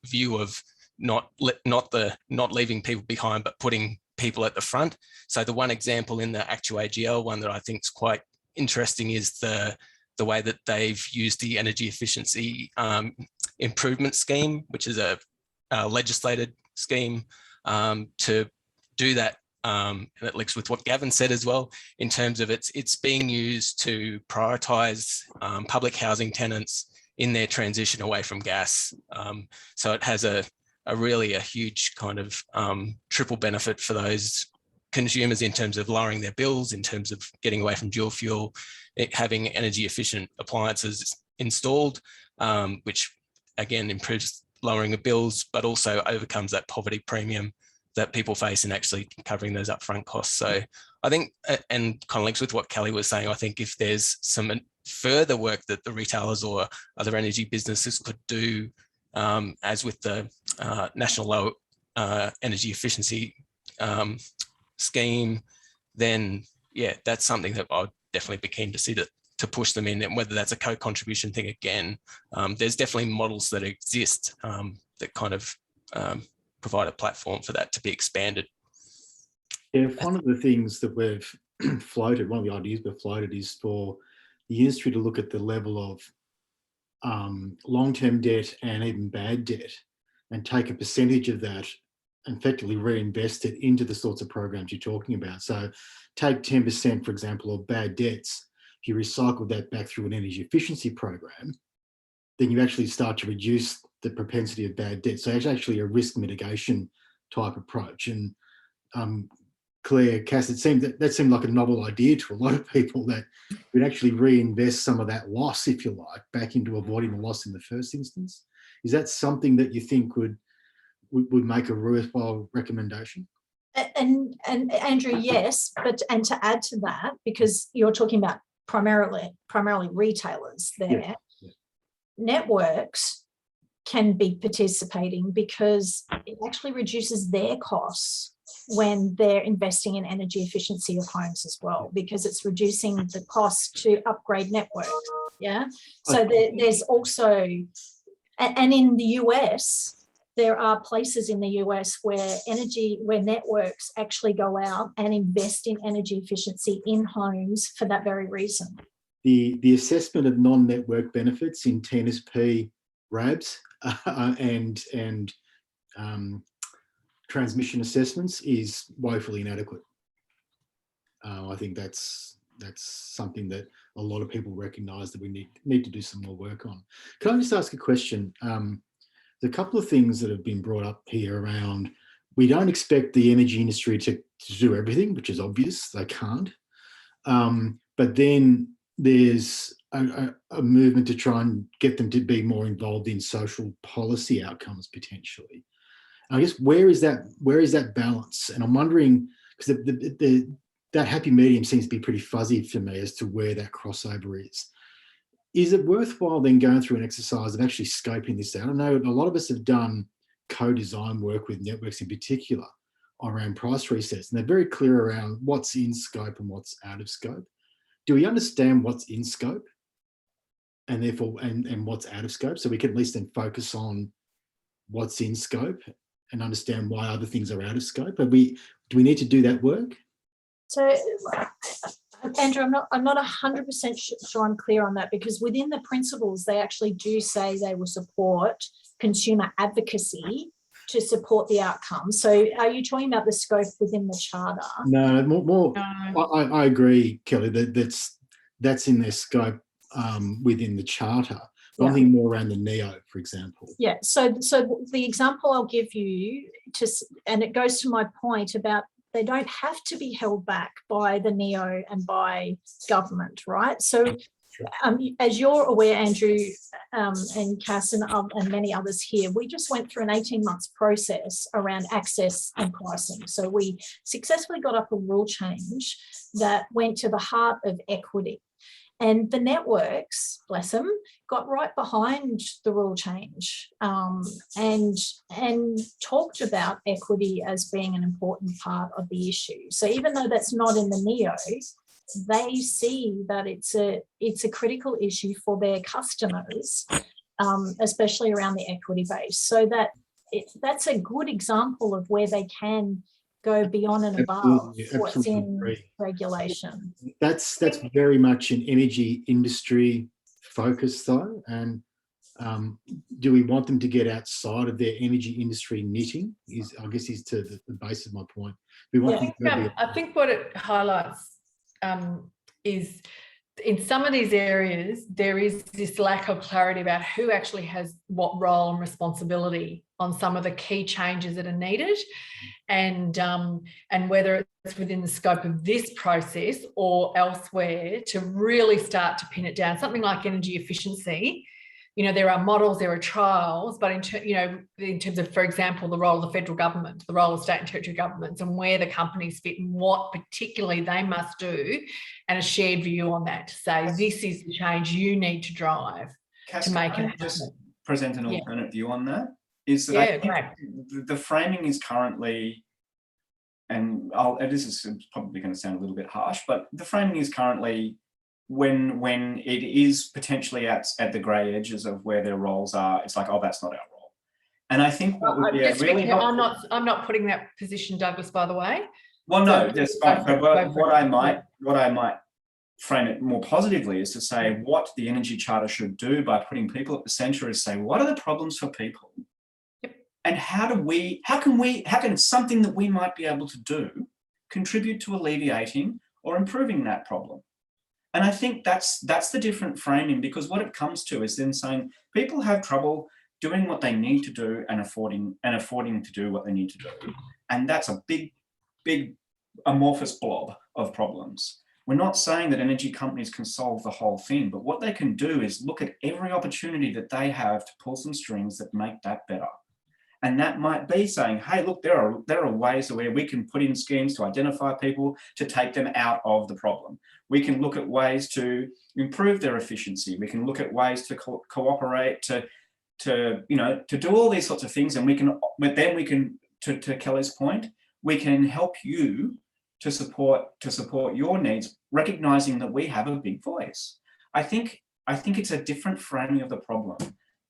view of not leaving people behind, but putting people at the front. So the one example in the actual AGL one that I think is quite interesting is the way that they've used the energy efficiency improvement scheme, which is a legislated scheme, to do that. And it links with what Gavin said as well, in terms of it's being used to prioritise public housing tenants in their transition away from gas. So it has a really huge kind of triple benefit for those consumers in terms of lowering their bills, in terms of getting away from dual fuel, having energy efficient appliances installed, which again improves lowering the bills, but also overcomes that poverty premium that people face in actually covering those upfront costs. So I think, and kind of links with what Kelly was saying, I think if there's some further work that the retailers or other energy businesses could do, as with the National Low Energy Efficiency scheme, then yeah, that's something that I'd definitely be keen to see to push them in, and whether that's a co-contribution thing again. There's definitely models that exist that kind of provide a platform for that to be expanded. Yeah, one of the things that we've floated, one of the ideas we've floated is for the industry to look at the level of long-term debt and even bad debt, and take a percentage of that and effectively reinvest it into the sorts of programs you're talking about. So take 10%, for example, of bad debts. If you recycle that back through an energy efficiency program, then you actually start to reduce the propensity of bad debt. So it's actually a risk mitigation type approach. And Claire, Cass, that seemed like a novel idea to a lot of people, that we'd actually reinvest some of that loss, if you like, back into avoiding the loss in the first instance. Is that something that you think would make a worthwhile recommendation? And Andrew, yes, and to add to that, because you're talking about primarily retailers there, Yeah. networks can be participating because it actually reduces their costs when they're investing in energy efficiency of homes as well, because it's reducing the cost to upgrade networks. Yeah. So there's also, and in the US, there are places in the US where networks actually go out and invest in energy efficiency in homes for that very reason. The assessment of non-network benefits in TNSP RABs and transmission assessments is woefully inadequate. I think that's something that a lot of people recognise that we need to do some more work on. Can I just ask a question? There's a couple of things that have been brought up here around, we don't expect the energy industry to do everything, which is obvious, they can't. But then there's a movement to try and get them to be more involved in social policy outcomes potentially. I guess where is that balance? And I'm wondering, because that happy medium seems to be pretty fuzzy for me as to where that crossover is. Is it worthwhile then going through an exercise of actually scoping this out? I know a lot of us have done co-design work with networks in particular around price resets, and they're very clear around what's in scope and what's out of scope. Do we understand what's in scope and therefore and what's out of scope, so we can at least then focus on what's in scope and understand why other things are out of scope? Do we need to do that work? So, Andrew, I'm not 100% sure I'm clear on that, because within the principles, they actually do say they will support consumer advocacy to support the outcome. So are you talking about the scope within the charter? No, more. I agree, Kelly, that's in their scope within the charter. But I'm thinking more around the NEO, for example. Yeah, so the example I'll give you, and it goes to my point about they don't have to be held back by the NEO and by government, right? So as you're aware, Andrew, and Cass and many others here, we just went through an 18-month process around access and pricing. So we successfully got up a rule change that went to the heart of equity. And the networks, bless them, got right behind the rule change and talked about equity as being an important part of the issue. So even though that's not in the NEO, they see that it's a critical issue for their customers, especially around the equity base. So that's a good example of where they can go beyond and above what's in regulation. That's very much an energy industry focus though. And do we want them to get outside of their energy industry knitting? I guess is to the base of my point. I think what it highlights is in some of these areas, there is this lack of clarity about who actually has what role and responsibility on some of the key changes that are needed, and whether it's within the scope of this process or elsewhere to really start to pin it down. Something like energy efficiency, there are models, there are trials, but in terms of, for example, the role of the federal government, the role of state and territory governments, and where the companies fit and what particularly they must do, and a shared view on that to say this is the change you need to drive to make it happen. Just present an alternate view on that. Is that I think the framing is currently, and this is probably going to sound a little bit harsh, but the framing is currently when it is potentially at the grey edges of where their roles are, it's like, oh, that's not our role. And I think what would be really helpful. I'm not putting that position, Douglas, by the way. Well, no, that's fine. But what I might frame it more positively is to say what the Energy Charter should do by putting people at the centre is say, what are the problems for people? And how can something that we might be able to do contribute to alleviating or improving that problem? And I think that's the different framing, because what it comes to is then saying people have trouble doing what they need to do and affording to do what they need to do. And that's a big amorphous blob of problems. We're not saying that energy companies can solve the whole thing, but what they can do is look at every opportunity that they have to pull some strings that make that better. And that might be saying, hey, look, there are ways where we can put in schemes to identify people to take them out of the problem. We can look at ways to improve their efficiency. We can look at ways to cooperate, to do all these sorts of things. And then we can, to Kelly's point, we can help you to support your needs, recognizing that we have a big voice. I think it's a different framing of the problem.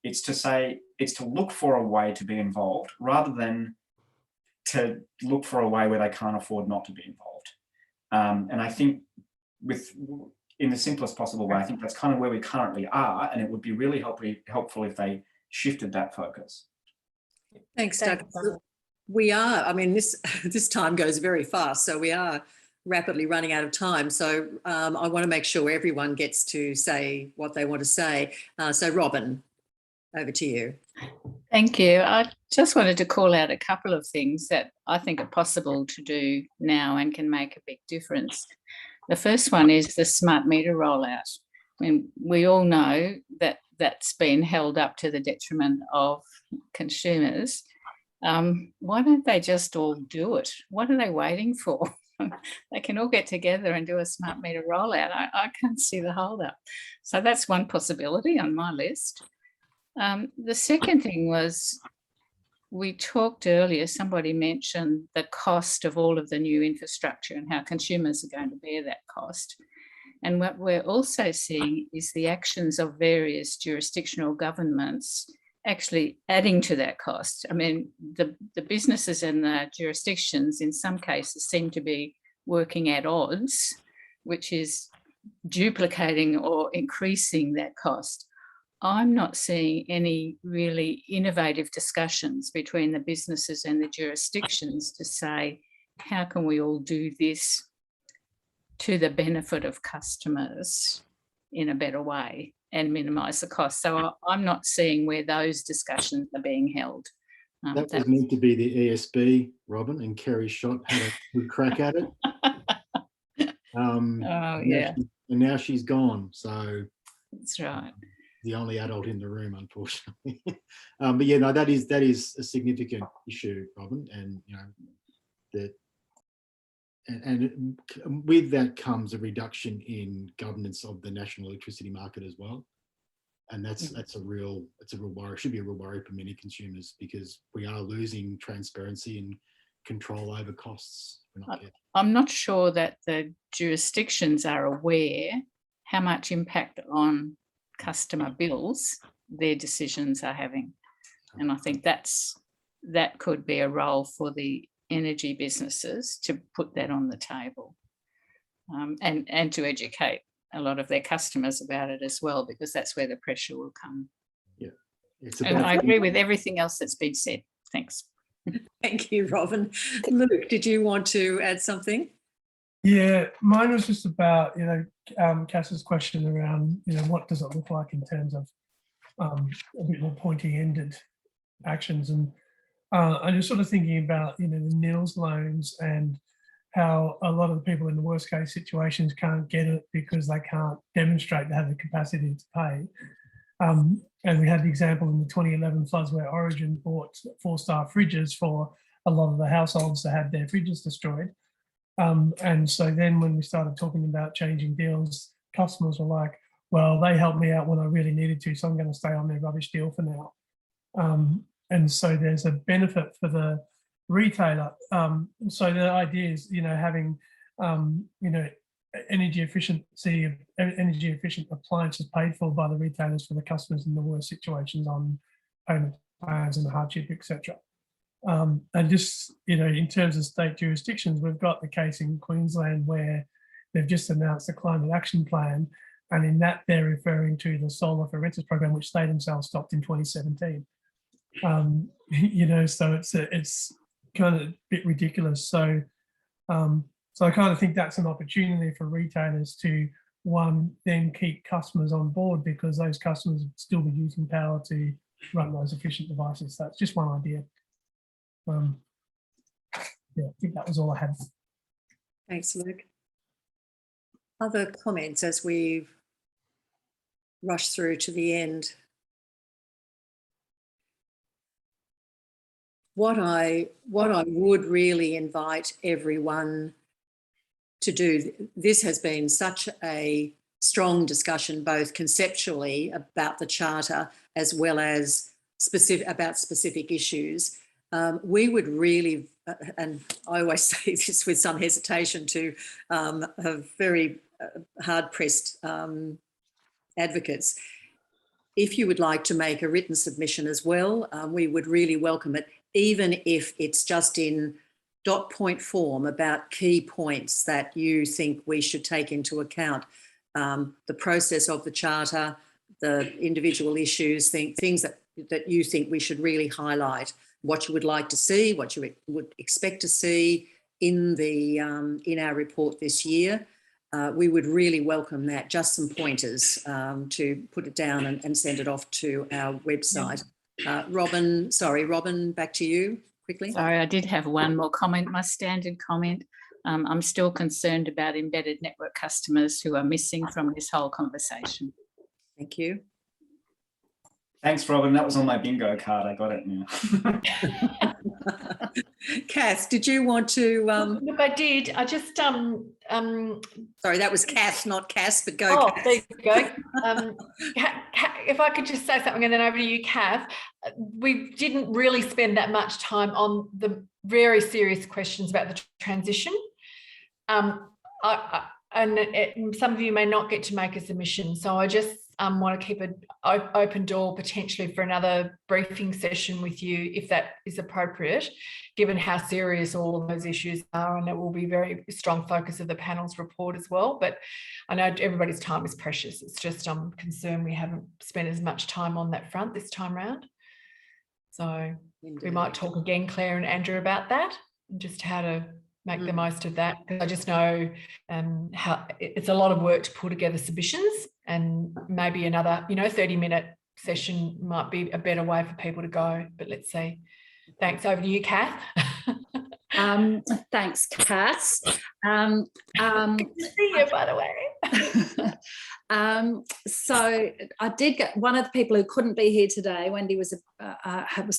It's to look for a way to be involved rather than to look for a way where they can't afford not to be involved. And I think in the simplest possible way, I think that's kind of where we currently are, and it would be really helpful if they shifted that focus. Thanks, Doug. We are, I mean, this time goes very fast, so we are rapidly running out of time. So I want to make sure everyone gets to say what they want to say. So Robin, over to you. Thank you. I just wanted to call out a couple of things that I think are possible to do now and can make a big difference. The first one is the smart meter rollout. I mean, we all know that that's been held up to the detriment of consumers. Why don't they just all do it? What are they waiting for? They can all get together and do a smart meter rollout. I can't see the hold up. So that's one possibility on my list. The second thing was, we talked earlier, somebody mentioned the cost of all of the new infrastructure and how consumers are going to bear that cost. And what we're also seeing is the actions of various jurisdictional governments actually adding to that cost. I mean, the businesses and the jurisdictions in some cases seem to be working at odds, which is duplicating or increasing that cost. I'm not seeing any really innovative discussions between the businesses and the jurisdictions to say, how can we all do this to the benefit of customers in a better way and minimise the cost? So I'm not seeing where those discussions are being held. That was meant to be the ESB, Robin, and Kerry Schott had a good crack at it. Yeah. And now she's gone. So that's right. The only adult in the room, unfortunately. But yeah, no, that is a significant issue, Robin, and and with that comes a reduction in governance of the national electricity market as well, and that's a real worry. It should be a real worry for many consumers, because we are losing transparency and control over costs. I'm not sure that the jurisdictions are aware how much impact on customer bills their decisions are having, and I think that could be a role for the energy businesses to put that on the table, and to educate a lot of their customers about it as well, because that's where the pressure will come. Yeah, and I agree with everything else that's been said. Thanks. Thank you, Robin. Luke, did you want to add something? Yeah, mine was just about, Cass's question around, what does it look like in terms of a bit more pointy-ended actions. And I'm just sort of thinking about, the nils loans and how a lot of the people in the worst case situations can't get it because they can't demonstrate they have the capacity to pay. And we had the example in the 2011 floods where Origin bought 4-star fridges for a lot of the households that had their fridges destroyed. And so then when we started talking about changing deals, customers were like, well, they helped me out when I really needed to, so I'm going to stay on their rubbish deal for now. And so there's a benefit for the retailer. So the idea is, having, energy efficient appliances paid for by the retailers for the customers in the worst situations on payment plans and hardship, etc. And just, in terms of state jurisdictions, we've got the case in Queensland where they've just announced a climate action plan. And in that, they're referring to the solar for renters program, which they themselves stopped in 2017. So it's kind of a bit ridiculous. So I kind of think that's an opportunity for retailers to, one, then keep customers on board, because those customers would still be using power to run those efficient devices. That's just one idea. Yeah, I think that was all I had. Thanks, Luke. Other comments as we rush through to the end? what I would really invite everyone to do, this has been such a strong discussion, both conceptually about the Charter as well as specific issues. We would really, and I always say this with some hesitation to very hard-pressed advocates, if you would like to make a written submission as well, we would really welcome it, even if it's just in dot point form about key points that you think we should take into account. The process of the Charter, the individual issues, things that you think we should really highlight, what you would like to see, what you would expect to see in our report this year. We would really welcome that, just some pointers to put it down and send it off to our website. Robin, back to you quickly. Sorry, I did have one more comment, my standard comment. I'm still concerned about embedded network customers who are missing from this whole conversation. Thank you. Thanks, Robin. That was on my bingo card. I got it now. Kath, did you want to? Look, I did. I just sorry, that was Kath, not Cass, but go. Oh, Kath. there you go. If I could just say something and then over to you, Kath. We didn't really spend that much time on the very serious questions about the transition. And some of you may not get to make a submission, so I just want to keep an open door potentially for another briefing session with you, if that is appropriate, given how serious all of those issues are, and it will be very strong focus of the panel's report as well. But I know everybody's time is precious. It's just I'm concerned we haven't spent as much time on that front this time round. So we might talk again, Claire and Andrew, about that, and just how to make the most of that. Because I just know how it's a lot of work to pull together submissions, and maybe another 30-minute session might be a better way for people to go. But let's see. Thanks. Over to you, Kath. Thanks, Cass. Good to see you, by the way. So I did get one of the people who couldn't be here today. Wendy was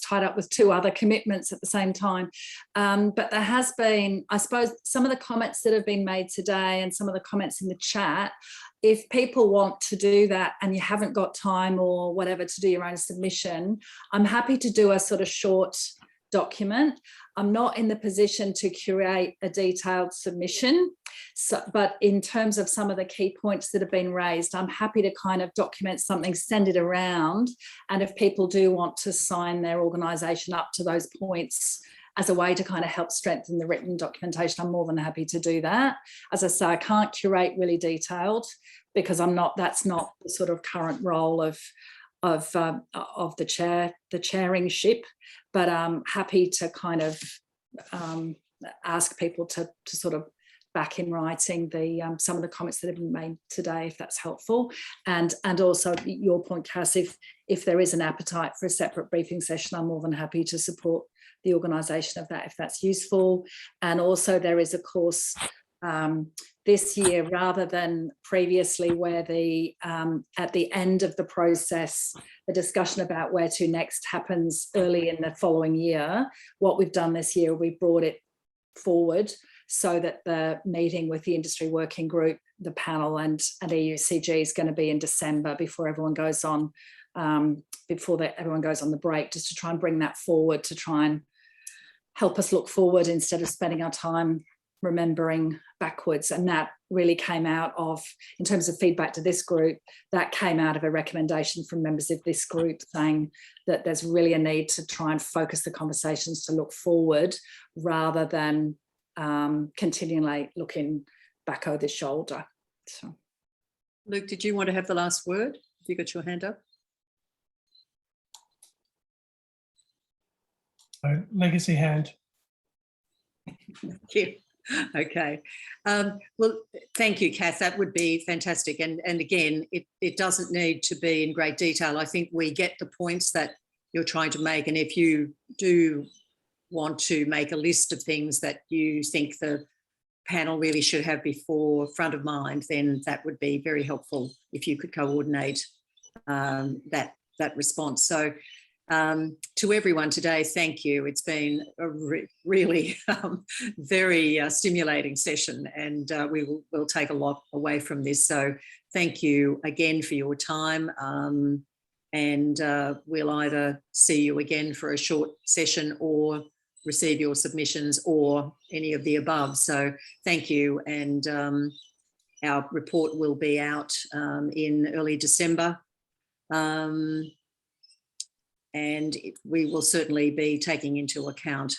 tied up with two other commitments at the same time. But there has been, I suppose, some of the comments that have been made today and some of the comments in the chat. If people want to do that and you haven't got time or whatever to do your own submission, I'm happy to do a sort of short document. I'm not in the position to curate a detailed submission, but in terms of some of the key points that have been raised, I'm happy to kind of document something, send it around, and if people do want to sign their organisation up to those points as a way to kind of help strengthen the written documentation, I'm more than happy to do that. As I say, I can't curate really detailed because that's not the sort of current role of the chairing ship, but I'm happy to kind of ask people to sort of back in writing some of the comments that have been made today, if that's helpful. And also your point, Cass, if there is an appetite for a separate briefing session, I'm more than happy to support the organisation of that if that's useful. And also there is, of course, this year, rather than previously where at the end of the process, the discussion about where to next happens early in the following year, what we've done this year, we brought it forward so that the meeting with the industry working group, the panel and EUCG is going to be in December before everyone goes on, everyone goes on the break, just to try and bring that forward, to try and help us look forward instead of spending our time remembering backwards. And that really came out of, in terms of feedback to this group, that came out of a recommendation from members of this group saying that there's really a need to try and focus the conversations to look forward rather than continually looking back over the shoulder. So, Luke, did you want to have the last word? Have you got your hand up? Legacy hand. Thank you. Okay. Well, thank you, Kath. That would be fantastic. And again, it doesn't need to be in great detail. I think we get the points that you're trying to make. And if you do want to make a list of things that you think the panel really should have before front of mind, then that would be very helpful if you could coordinate that response. So To everyone today, thank you. It's been a really very stimulating session, and we'll take a lot away from this. So thank you again for your time, and we'll either see you again for a short session or receive your submissions or any of the above. So thank you, and our report will be out in early December. And we will certainly be taking into account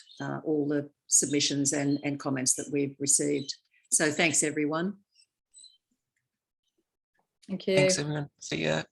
all the submissions and comments that we've received. So thanks, everyone. Thank you. Thanks, everyone. See ya.